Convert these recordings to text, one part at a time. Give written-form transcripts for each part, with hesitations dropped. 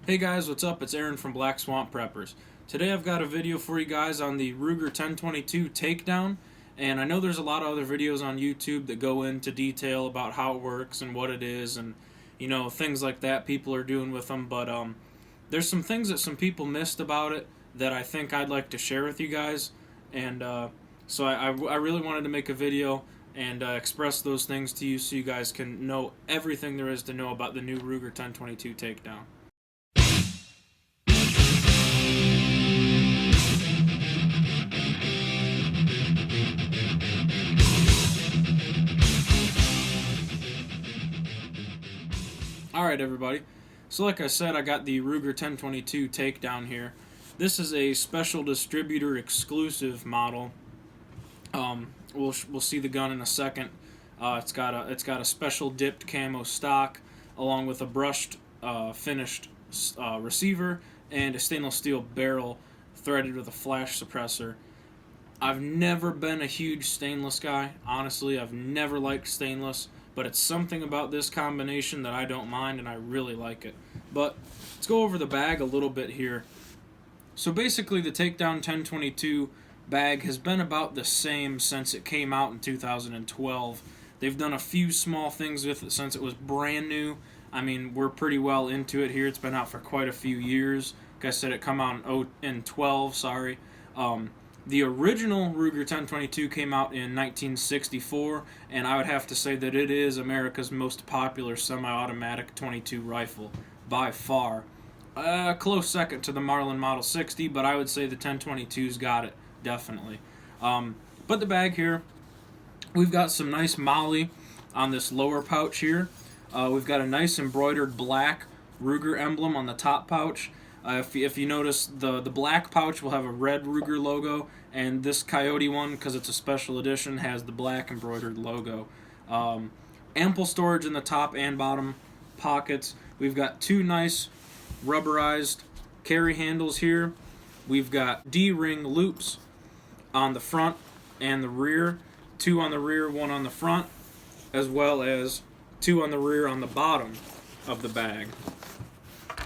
Hey guys, what's up? It's Aaron from Black Swamp Preppers. Today I've got a video for you guys on the Ruger 1022 Takedown, and I know there's a lot of other videos on YouTube that go into detail about how it works and what it is and things like that people are doing with them, but there's some things that some people missed about it that I think I'd like to share with you guys, and so I really wanted to make a video and express those things to you so you guys can know everything there is to know about the new Ruger 1022 Takedown. Alright everybody, so like I said, I got the Ruger 1022 Takedown here. This is a special distributor exclusive model. We'll see the gun in a second. It's got a special dipped camo stock along with a brushed finished receiver and a stainless steel barrel threaded with a flash suppressor. I've never been a huge stainless guy. Honestly, I've never liked stainless, but it's something about this combination that I don't mind and I really like it. But let's go over the bag a little bit here. So basically the Takedown 1022 bag has been about the same since it came out in 2012. They've done a few small things with it since it was brand new. I mean, we're pretty well into it here. It's been out for quite a few years. Like I said, it came out in 12, sorry. The original Ruger 1022 came out in 1964, and I would have to say that it is America's most popular semi-automatic 22 rifle, by far. Close second to the Marlin Model 60, but I would say the 1022's got it, definitely. But the bag here, we've got some nice moly on this lower pouch here. We've got a nice embroidered black Ruger emblem on the top pouch. If you notice, the black pouch will have a red Ruger logo, and this Coyote one, because it's a special edition, has the black embroidered logo. Ample storage in the top and bottom pockets. We've got two nice rubberized carry handles here. We've got D-ring loops on the front and the rear. Two on the rear, one on the front, as well as two on the rear on the bottom of the bag.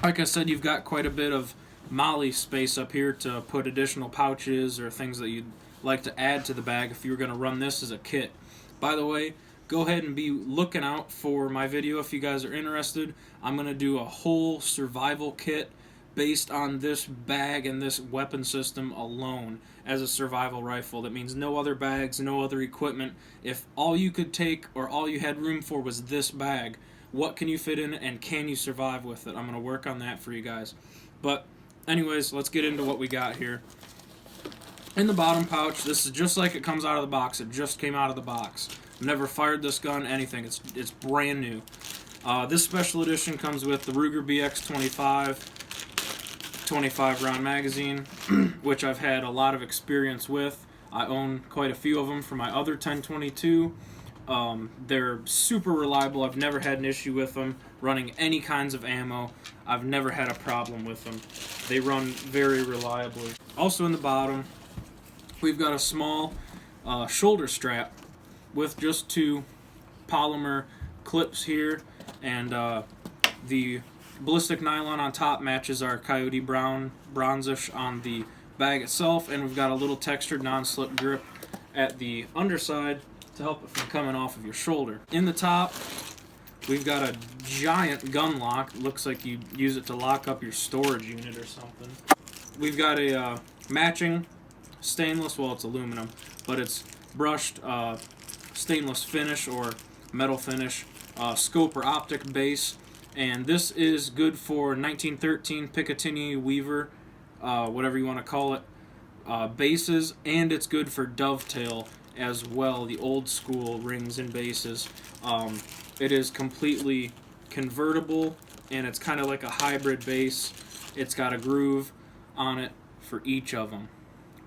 Like I said, you've got quite a bit of moly space up here to put additional pouches or things that you'd like to add to the bag if you were going to run this as a kit. By the way, go ahead and be looking out for my video if you guys are interested. I'm going to do a whole survival kit based on this bag and this weapon system alone as a survival rifle. That means no other bags, no other equipment. If all you could take or all you had room for was this bag, what can you fit in it and can you survive with it? I'm going to work on that for you guys. But anyways, let's get into what we got here. In the bottom pouch, this is just like it comes out of the box. It just came out of the box. I've never fired this gun, anything. It's brand new. This special edition comes with the Ruger BX25 25 round magazine, which I've had a lot of experience with. I own quite a few of them for my other 1022. They're super reliable. I've never had an issue with them running any kinds of ammo. I've never had a problem with them. They run very reliably. Also in the bottom, we've got a small shoulder strap with just two polymer clips here, and the ballistic nylon on top matches our Coyote bronzish on the bag itself, and we've got a little textured non-slip grip at the underside to help it from coming off of your shoulder. In the top, we've got a giant gun lock. It looks like you use it to lock up your storage unit or something. We've got a matching stainless, well, it's aluminum, but it's brushed stainless finish or metal finish scope or optic base, and this is good for 1913 Picatinny Weaver, whatever you want to call it, bases, and it's good for dovetail as well, the old school rings and bases. It is completely convertible, and it's kind of like a hybrid base. It's got a groove on it for each of them,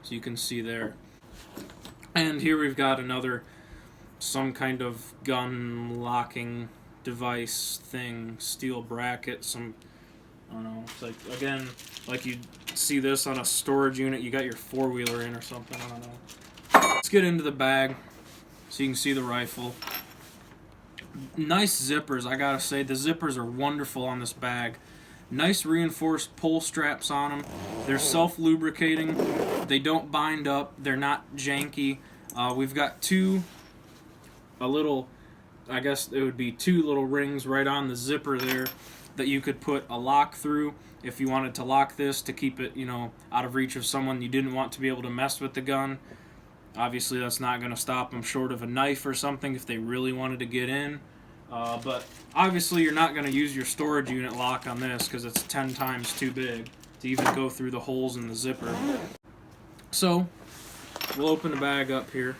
so you can see there. And here we've got some kind of gun locking device thing, steel bracket, I don't know, it's like, again, like you see this on a storage unit, you got your four-wheeler in or something, I don't know. Let's get into the bag so you can see the rifle. Nice zippers, I gotta say. The zippers are wonderful on this bag. Nice reinforced pull straps on them. They're self-lubricating. They don't bind up. They're not janky. We've got I guess it would be two little rings right on the zipper there that you could put a lock through if you wanted to lock this to keep it, out of reach of someone you didn't want to be able to mess with the gun. Obviously, that's not going to stop them short of a knife or something if they really wanted to get in. But obviously, you're not going to use your storage unit lock on this because it's 10 times too big to even go through the holes in the zipper. So, we'll open the bag up here.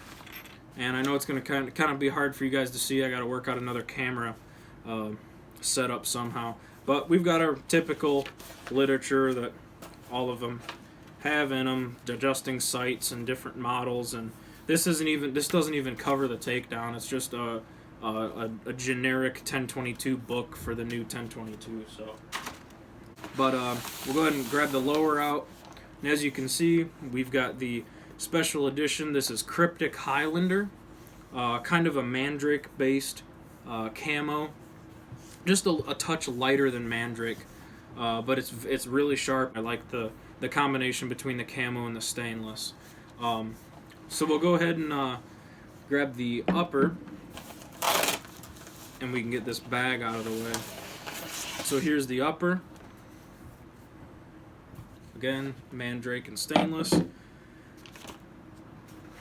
And I know it's going to kind of be hard for you guys to see. I got to work out another camera setup somehow. But we've got our typical literature that all of them have in them, adjusting sights and different models. And this doesn't even cover the Takedown. It's just a generic 1022 book for the new 1022. So, but we'll go ahead and grab the lower out. And as you can see, we've got the special edition. This is Cryptic Highlander, kind of a Mandrake-based camo, just a touch lighter than Mandrake, but it's really sharp. I like the combination between the camo and the stainless. So we'll go ahead and grab the upper, and we can get this bag out of the way. So here's the upper. Again, Mandrake and stainless.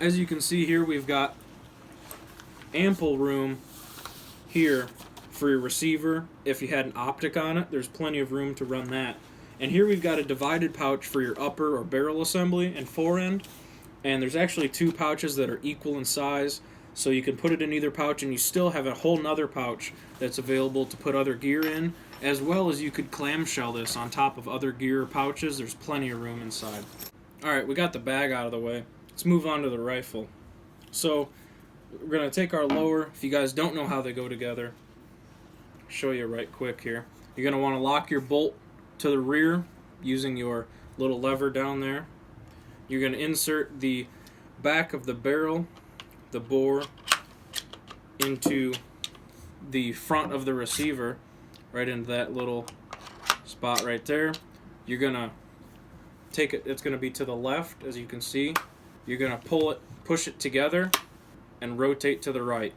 As you can see here, we've got ample room here for your receiver. If you had an optic on it, there's plenty of room to run that. And here we've got a divided pouch for your upper or barrel assembly and forend. And there's actually two pouches that are equal in size, so you can put it in either pouch, and you still have a whole nother pouch that's available to put other gear in, as well as you could clamshell this on top of other gear pouches. There's plenty of room inside. Alright, we got the bag out of the way. Let's move on to the rifle. So, we're going to take our lower. If you guys don't know how they go together, I'll show you right quick here. You're going to want to lock your bolt to the rear using your little lever down there. You're going to insert the back of the barrel, the bore, into the front of the receiver, right into that little spot right there. You're going to take it, it's going to be to the left, as you can see. You're going to push it together, and rotate to the right.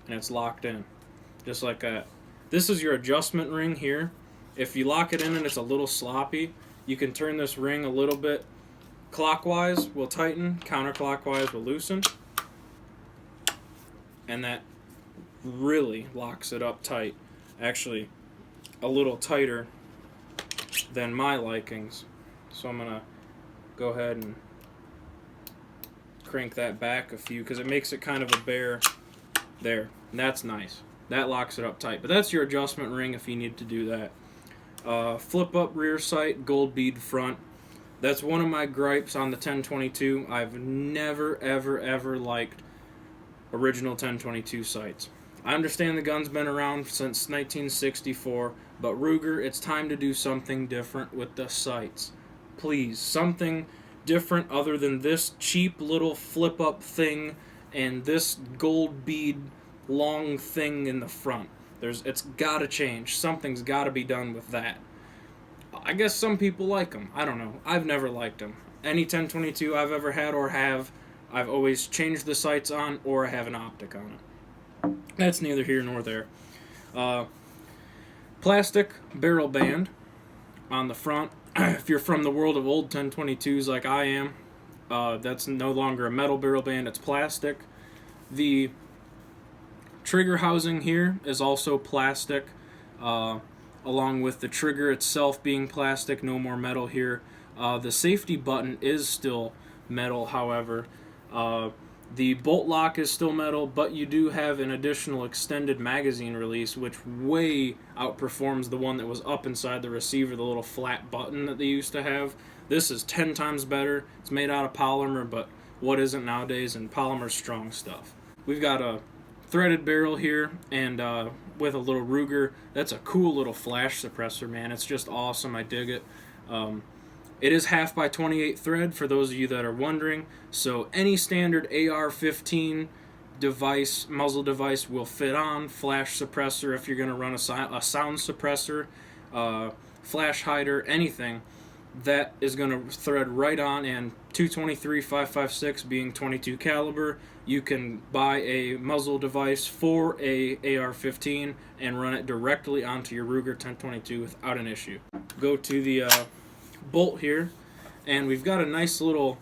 And it's locked in, just like that. This is your adjustment ring here. If you lock it in and it's a little sloppy, you can turn this ring a little bit. Clockwise will tighten, counterclockwise will loosen. And that really locks it up tight. Actually, a little tighter than my likings. So I'm going to go ahead and crank that back a few, because it makes it kind of a bear there. And that's nice. That locks it up tight. But that's your adjustment ring if you need to do that. Flip up rear sight, gold bead front. That's one of my gripes on the 1022. I've never, ever liked original 1022 sights. I understand the gun's been around since 1964, but Ruger, it's time to do something different with the sights. Please, something different other than this cheap little flip-up thing and this gold bead long thing in the front. It's got to change. Something's got to be done with that. I guess some people like them. I don't know. I've never liked them. Any 1022 I've ever had or have, I've always changed the sights on, or I have an optic on it. That's neither here nor there. Plastic barrel band on the front. If you're from the world of old 1022s like I am, that's no longer a metal barrel band, it's plastic. The trigger housing here is also plastic, along with the trigger itself being plastic, no more metal here. The safety button is still metal, however. The bolt lock is still metal, but you do have an additional extended magazine release, which way outperforms the one that was up inside the receiver, the little flat button that they used to have. This is 10 times better. It's made out of polymer, but what isn't nowadays, and polymer's strong stuff. We've got a threaded barrel here, and with a little Ruger. That's a cool little flash suppressor, man. It's just awesome. I dig it. It is 1/2x28 thread, for those of you that are wondering. So any standard AR-15 device, muzzle device, will fit on. Flash suppressor if you're going to run a sound suppressor. flash hider, anything, that is going to thread right on. And 223 5.56 being 22 caliber, you can buy a muzzle device for a AR-15 and run it directly onto your Ruger 1022 without an issue. Go to the bolt here, and we've got a nice little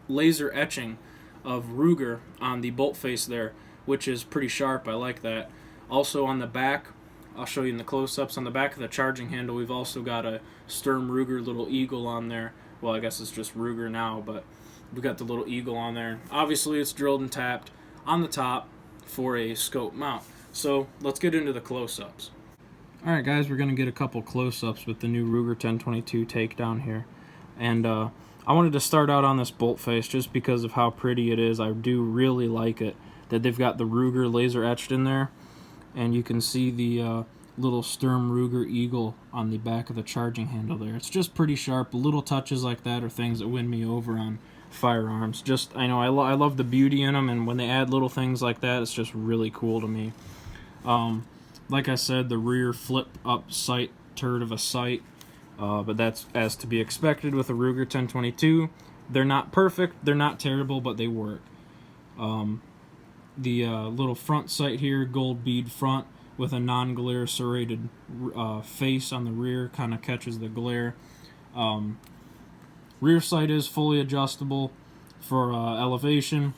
laser etching of Ruger on the bolt face there, which is pretty sharp. I like that. Also on the back, I'll show you in the close-ups, on the back of the charging handle, we've also got a Sturm Ruger little eagle on there. Well, I guess it's just Ruger now, but we've got the little eagle on there. Obviously, it's drilled and tapped on the top for a scope mount. So let's get into the close-ups. Alright guys, we're going to get a couple close-ups with the new Ruger 1022 Takedown here. And I wanted to start out on this bolt face just because of how pretty it is. I do really like it, that they've got the Ruger laser etched in there. And you can see the little Sturm Ruger eagle on the back of the charging handle there. It's just pretty sharp. Little touches like that are things that win me over on firearms. Just, I know I love the beauty in them, and when they add little things like that, it's just really cool to me. Like I said, the rear flip up sight turd of a sight, but that's as to be expected with a Ruger 1022. They're not perfect, they're not terrible, but they work. The little front sight here, gold bead front with a non-glare serrated face on the rear, kind of catches the glare. Rear sight is fully adjustable for elevation,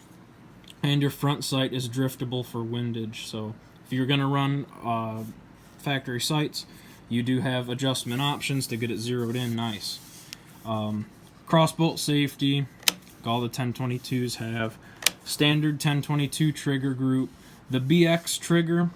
and your front sight is driftable for windage. So if you're going to run factory sights, you do have adjustment options to get it zeroed in nice. Crossbolt safety, all the 1022s have. Standard 1022 trigger group. The BX trigger,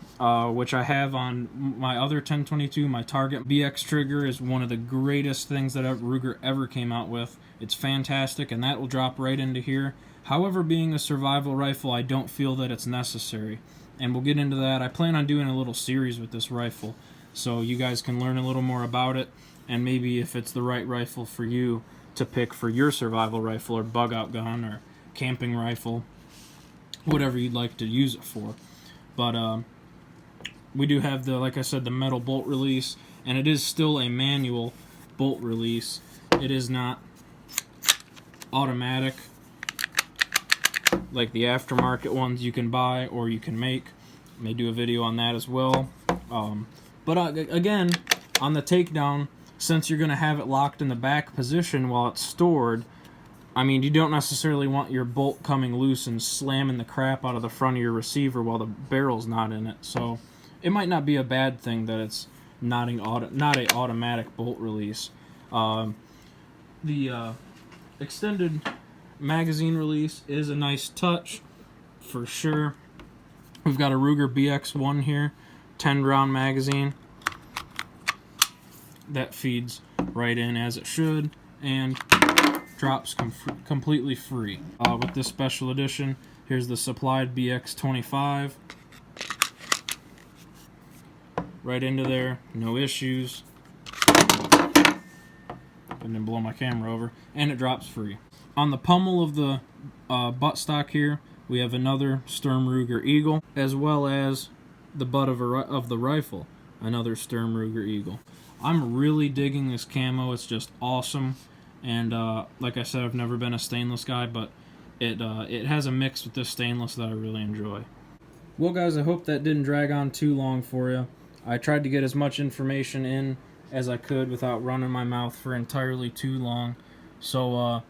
which I have on my other 1022, my Target BX trigger, is one of the greatest things that Ruger ever came out with. It's fantastic, and that will drop right into here. However, being a survival rifle, I don't feel that it's necessary. And we'll get into that. I plan on doing a little series with this rifle, so you guys can learn a little more about it, and maybe if it's the right rifle for you to pick for your survival rifle or bug out gun or camping rifle, whatever you'd like to use it for. But we do have the, like I said, the metal bolt release, and it is still a manual bolt release. It is not automatic like the aftermarket ones you can buy or you can make. I may do a video on that as well. But again, on the Takedown, since you're going to have it locked in the back position while it's stored, I mean, you don't necessarily want your bolt coming loose and slamming the crap out of the front of your receiver while the barrel's not in it. So it might not be a bad thing that it's not an automatic bolt release. The extended magazine release is a nice touch for sure. We've got a Ruger BX1 here, 10 round magazine that feeds right in as it should and drops completely free. With this special edition, here's the supplied BX25 right into there, no issues. And then blow my camera over, and it drops free. On the pommel of the buttstock here, we have another Sturm Ruger Eagle, as well as the butt of the rifle, another Sturm Ruger Eagle. I'm really digging this camo. It's just awesome. And like I said, I've never been a stainless guy, but it has a mix with this stainless that I really enjoy. Well guys, I hope that didn't drag on too long for you. I tried to get as much information in as I could without running my mouth for entirely too long. So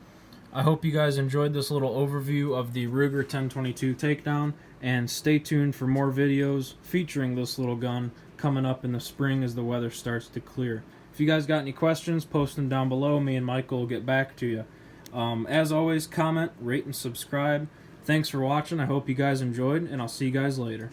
I hope you guys enjoyed this little overview of the Ruger 1022 Takedown, and stay tuned for more videos featuring this little gun coming up in the spring as the weather starts to clear. If you guys got any questions, post them down below. Me and Michael will get back to you. As always, comment, rate, and subscribe. Thanks for watching. I hope you guys enjoyed, and I'll see you guys later.